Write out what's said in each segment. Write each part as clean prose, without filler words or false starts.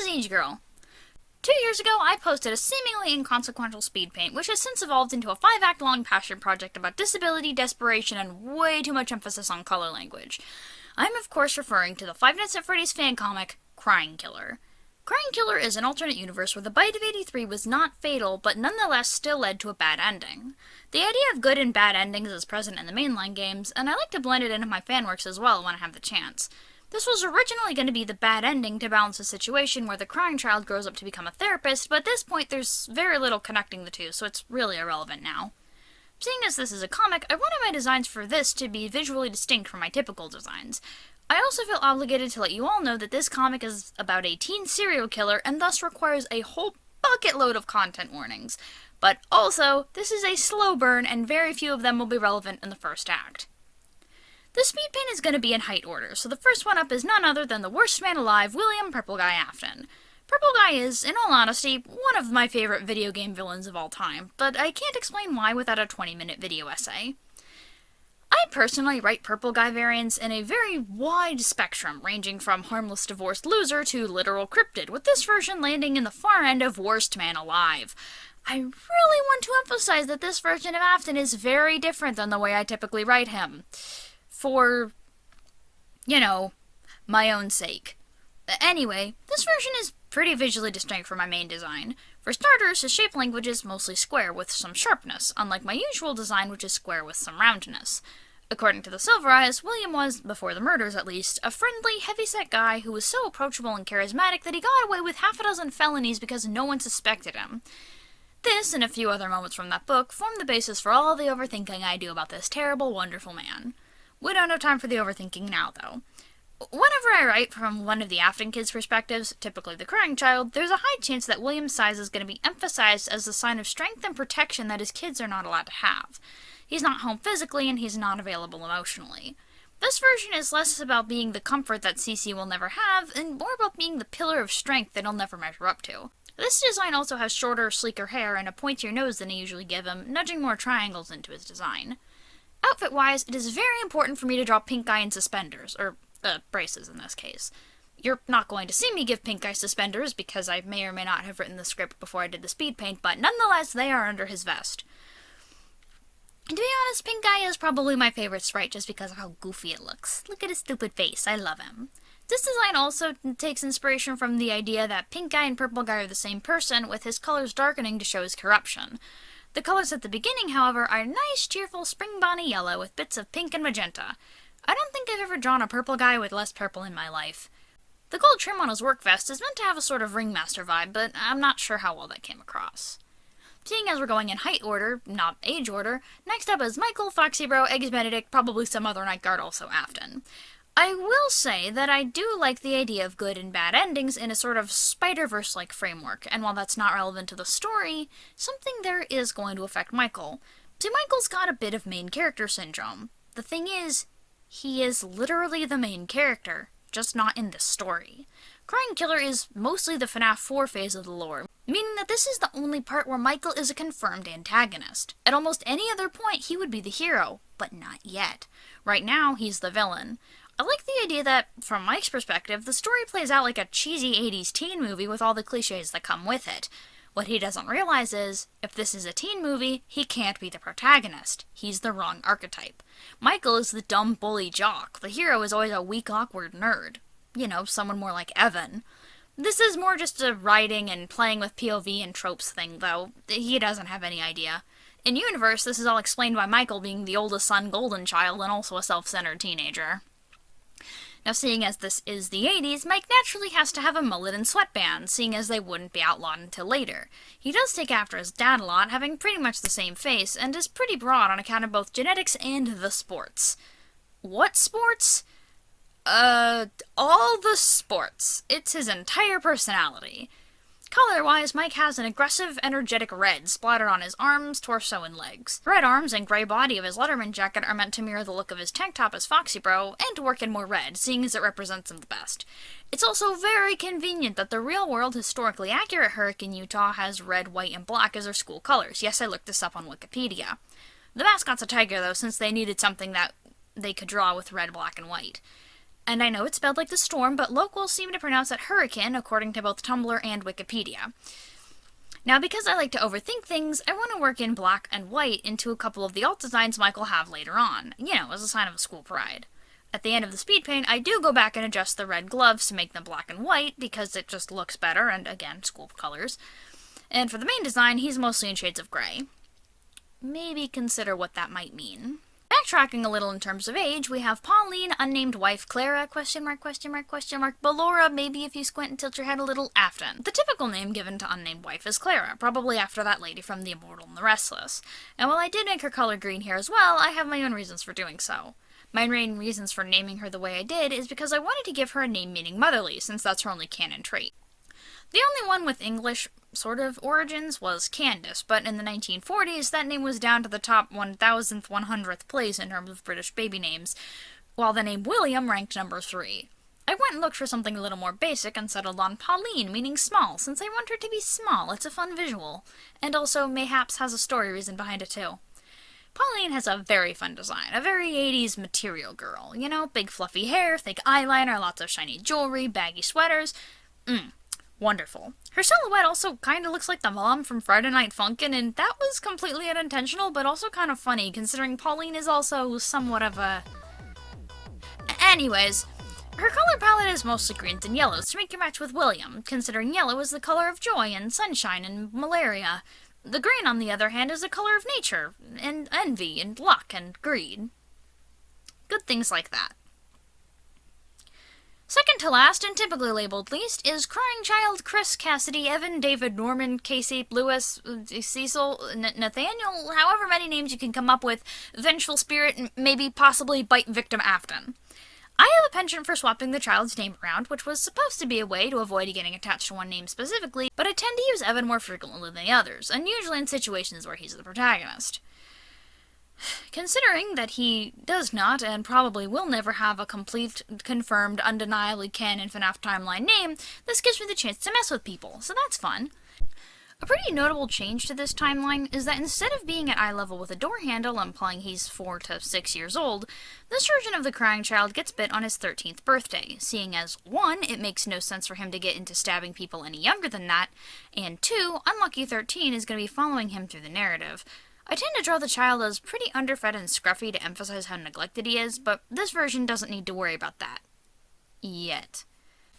Siege Girl. 2 years ago, I posted a seemingly inconsequential speed paint, which has since evolved into a 5-act long passion project about disability, desperation, and way too much emphasis on color language. I'm of course referring to the Five Nights at Freddy's fan comic, Crying Killer. Crying Killer is an alternate universe where the bite of 83 was not fatal, but nonetheless still led to a bad ending. The idea of good and bad endings is present in the mainline games, and I like to blend it into my fanworks as well when I have the chance. This was originally going to be the bad ending to balance a situation where the crying child grows up to become a therapist, but at this point there's very little connecting the two, so it's really irrelevant now. Seeing as this is a comic, I wanted my designs for this to be visually distinct from my typical designs. I also feel obligated to let you all know that this comic is about a teen serial killer and thus requires a whole bucket load of content warnings. But also, this is a slow burn and very few of them will be relevant in the first act. The speed paint is going to be in height order, so the first one up is none other than the worst man alive, William Purple Guy Afton. Purple Guy is, in all honesty, one of my favorite video game villains of all time, but I can't explain why without a 20-minute video essay. I personally write Purple Guy variants in a very wide spectrum, ranging from harmless divorced loser to literal cryptid, with this version landing in the far end of worst man alive. I really want to emphasize that this version of Afton is very different than the way I typically write him. For, my own sake. Anyway, this version is pretty visually distinct from my main design. For starters, his shape language is mostly square with some sharpness, unlike my usual design which is square with some roundness. According to the Silver Eyes, William was, before the murders at least, a friendly, heavyset guy who was so approachable and charismatic that he got away with half a dozen felonies because no one suspected him. This, and a few other moments from that book, form the basis for all the overthinking I do about this terrible, wonderful man. We don't have time for the overthinking now, though. Whenever I write from one of the Afton kids' perspectives, typically the crying child, there's a high chance that William's size is going to be emphasized as a sign of strength and protection that his kids are not allowed to have. He's not home physically, and he's not available emotionally. This version is less about being the comfort that Cece will never have, and more about being the pillar of strength that he'll never measure up to. This design also has shorter, sleeker hair and a pointier nose than I usually give him, nudging more triangles into his design. Outfit-wise, it is very important for me to draw pink eye in suspenders, or braces in this case. You're not going to see me give pink eye suspenders because I may or may not have written the script before I did the speed paint, but nonetheless, they are under his vest. And to be honest, Pink Eye is probably my favorite sprite just because of how goofy it looks. Look at his stupid face, I love him. This design also takes inspiration from the idea that Pink Guy and Purple Guy are the same person, with his colors darkening to show his corruption. The colors at the beginning, however, are nice, cheerful spring bonnie yellow with bits of pink and magenta. I don't think I've ever drawn a purple guy with less purple in my life. The gold trim on his work vest is meant to have a sort of ringmaster vibe, but I'm not sure how well that came across. Seeing as we're going in height order, not age order, next up is Michael, Foxybro, Eggs Benedict, probably some other night guard also Afton. I will say that I do like the idea of good and bad endings in a sort of Spider-Verse-like framework, and while that's not relevant to the story, something there is going to affect Michael. See, Michael's got a bit of main character syndrome. The thing is, he is literally the main character, just not in this story. Crying Killer is mostly the FNaF 4 phase of the lore, meaning that this is the only part where Michael is a confirmed antagonist. At almost any other point, he would be the hero, but not yet. Right now, he's the villain. I like the idea that, from Mike's perspective, the story plays out like a cheesy 80s teen movie with all the cliches that come with it. What he doesn't realize is, if this is a teen movie, he can't be the protagonist. He's the wrong archetype. Michael is the dumb bully jock. The hero is always a weak, awkward nerd. Someone more like Evan. This is more just a writing and playing with POV and tropes thing, though. He doesn't have any idea. In universe, this is all explained by Michael being the oldest son golden child and also a self-centered teenager. Now, seeing as this is the 80s, Mike naturally has to have a mullet and sweatbands, seeing as they wouldn't be outlawed until later. He does take after his dad a lot, having pretty much the same face, and is pretty broad on account of both genetics and the sports. What sports? All the sports. It's his entire personality. Color-wise, Mike has an aggressive, energetic red splattered on his arms, torso, and legs. The red arms and gray body of his Letterman jacket are meant to mirror the look of his tank top as Foxybro, and to work in more red, seeing as it represents him the best. It's also very convenient that the real-world, historically accurate Hurricane Utah has red, white, and black as their school colors. Yes, I looked this up on Wikipedia. The mascot's a tiger, though, since they needed something that they could draw with red, black, and white. And I know it's spelled like the storm, but locals seem to pronounce it hurricane, according to both Tumblr and Wikipedia. Now, because I like to overthink things, I want to work in black and white into a couple of the alt designs Michael have later on, as a sign of a school pride. At the end of the speed paint, I do go back and adjust the red gloves to make them black and white, because it just looks better, and again, school colors. And for the main design, he's mostly in shades of gray. Maybe consider what that might mean. Backtracking a little in terms of age, we have Pauline, unnamed wife Clara, Ballora, maybe if you squint and tilt your head a little, Afton. The typical name given to unnamed wife is Clara, probably after that lady from The Immortal and the Restless. And while I did make her color green here as well, I have my own reasons for doing so. My main reasons for naming her the way I did is because I wanted to give her a name meaning motherly, since that's her only canon trait. The only one with English sort of origins was Candace, but in the 1940s that name was down to the top 1,100th place in terms of British baby names, while the name William ranked number 3. I went and looked for something a little more basic and settled on Pauline, meaning small, since I want her to be small. It's a fun visual, and also mayhaps has a story reason behind it too. Pauline has a very fun design, a very 80s material girl, big fluffy hair, thick eyeliner, lots of shiny jewelry, baggy sweaters. Wonderful. Her silhouette also kind of looks like the mom from Friday Night Funkin', and that was completely unintentional, but also kind of funny, considering Pauline is also somewhat of a... Anyways, her color palette is mostly greens and yellows to make it match with William, considering yellow is the color of joy and sunshine and malaria. The green, on the other hand, is the color of nature, and envy, and luck, and greed. Good things like that. Second to last, and typically labeled least, is Crying Child, Chris, Cassidy, Evan, David, Norman, Casey, Lewis, Cecil, Nathaniel, however many names you can come up with, Vengeful Spirit, and maybe possibly Bite Victim Afton. I have a penchant for swapping the child's name around, which was supposed to be a way to avoid getting attached to one name specifically, but I tend to use Evan more frequently than the others, and usually in situations where he's the protagonist. Considering that he does not, and probably will never have a complete, confirmed, undeniably canon FNaF timeline name, this gives me the chance to mess with people, so that's fun. A pretty notable change to this timeline is that instead of being at eye level with a door handle implying he's 4 to 6 years old, this version of the Crying Child gets bit on his 13th birthday, seeing as 1, it makes no sense for him to get into stabbing people any younger than that, and 2, Unlucky 13 is going to be following him through the narrative. I tend to draw the child as pretty underfed and scruffy to emphasize how neglected he is, but this version doesn't need to worry about that. Yet.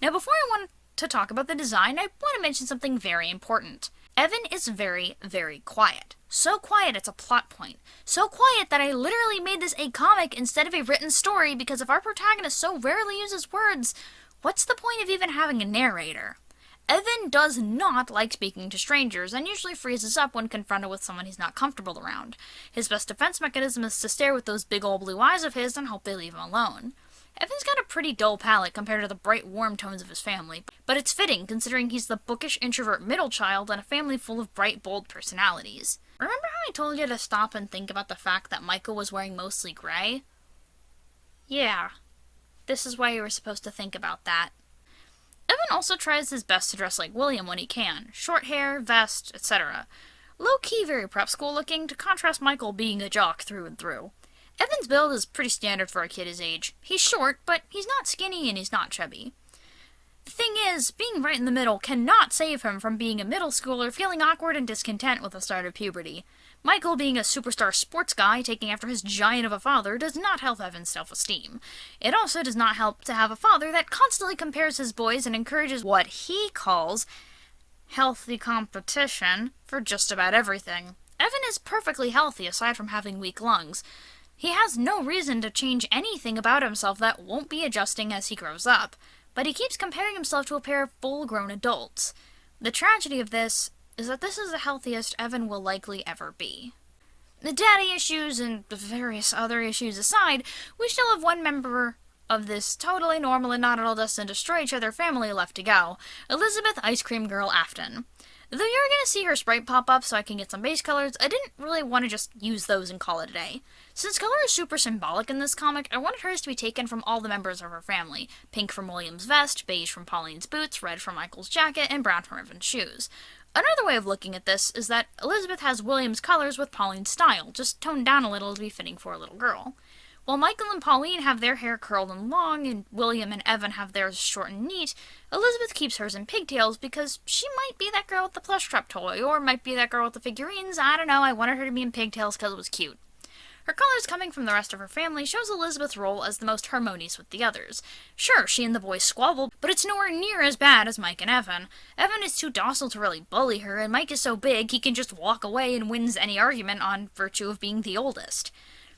Now before I want to talk about the design, I want to mention something very important. Evan is very, very quiet. So quiet it's a plot point. So quiet that I literally made this a comic instead of a written story, because if our protagonist so rarely uses words, what's the point of even having a narrator? Evan does not like speaking to strangers, and usually freezes up when confronted with someone he's not comfortable around. His best defense mechanism is to stare with those big old blue eyes of his and hope they leave him alone. Evan's got a pretty dull palette compared to the bright, warm tones of his family, but it's fitting considering he's the bookish introvert middle child in a family full of bright, bold personalities. Remember how I told you to stop and think about the fact that Michael was wearing mostly gray? Yeah, this is why you were supposed to think about that. Evan also tries his best to dress like William when he can. Short hair, vest, etc. Low-key very prep school looking, to contrast Michael being a jock through and through. Evan's build is pretty standard for a kid his age. He's short, but he's not skinny and he's not chubby. The thing is, being right in the middle cannot save him from being a middle schooler feeling awkward and discontent with the start of puberty. Michael, being a superstar sports guy taking after his giant of a father, does not help Evan's self-esteem. It also does not help to have a father that constantly compares his boys and encourages what he calls healthy competition for just about everything. Evan is perfectly healthy aside from having weak lungs. He has no reason to change anything about himself that won't be adjusting as he grows up, but he keeps comparing himself to a pair of full-grown adults. The tragedy of this is that this is the healthiest Evan will likely ever be. The daddy issues and the various other issues aside, we still have one member of this totally normal and not at all destined to destroy each other family left to go, Elizabeth Ice Cream Girl Afton. Though you're going to see her sprite pop up so I can get some base colors, I didn't really want to just use those and call it a day. Since color is super symbolic in this comic, I wanted hers to be taken from all the members of her family. Pink from William's vest, beige from Pauline's boots, red from Michael's jacket, and brown from Evan's shoes. Another way of looking at this is that Elizabeth has William's colors with Pauline's style, just toned down a little to be fitting for a little girl. While Michael and Pauline have their hair curled and long, and William and Evan have theirs short and neat, Elizabeth keeps hers in pigtails because she might be that girl with the plush trap toy, or might be that girl with the figurines. I don't know, I wanted her to be in pigtails because it was cute. Her colors coming from the rest of her family shows Elizabeth's role as the most harmonious with the others. Sure, she and the boys squabble, but it's nowhere near as bad as Mike and Evan. Evan is too docile to really bully her, and Mike is so big he can just walk away and wins any argument on virtue of being the oldest.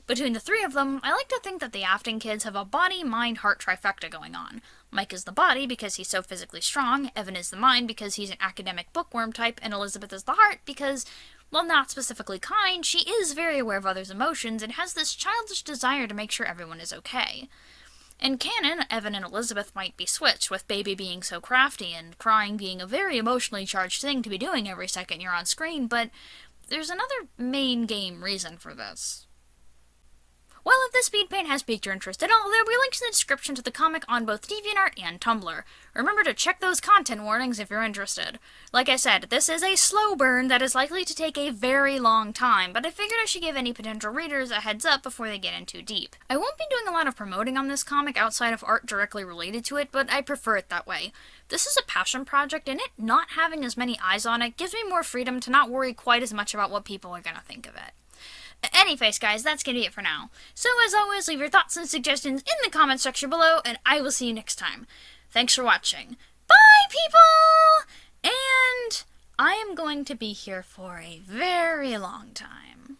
Between the three of them, I like to think that the Afton kids have a body, mind, heart trifecta going on. Mike is the body because he's so physically strong, Evan is the mind because he's an academic bookworm type, and Elizabeth is the heart because, while not specifically kind, she is very aware of others' emotions and has this childish desire to make sure everyone is okay. In canon, Evan and Elizabeth might be switched, with Baby being so crafty and crying being a very emotionally charged thing to be doing every second you're on screen, but there's another main game reason for this. Well, if this speed paint has piqued your interest at all, there will be links in the description to the comic on both DeviantArt and Tumblr. Remember to check those content warnings if you're interested. Like I said, this is a slow burn that is likely to take a very long time, but I figured I should give any potential readers a heads up before they get in too deep. I won't be doing a lot of promoting on this comic outside of art directly related to it, but I prefer it that way. This is a passion project, and it not having as many eyes on it gives me more freedom to not worry quite as much about what people are going to think of it. Anyways, guys, that's gonna be it for now. So, as always, leave your thoughts and suggestions in the comments section below, and I will see you next time. Thanks for watching. Bye, people! And I am going to be here for a very long time.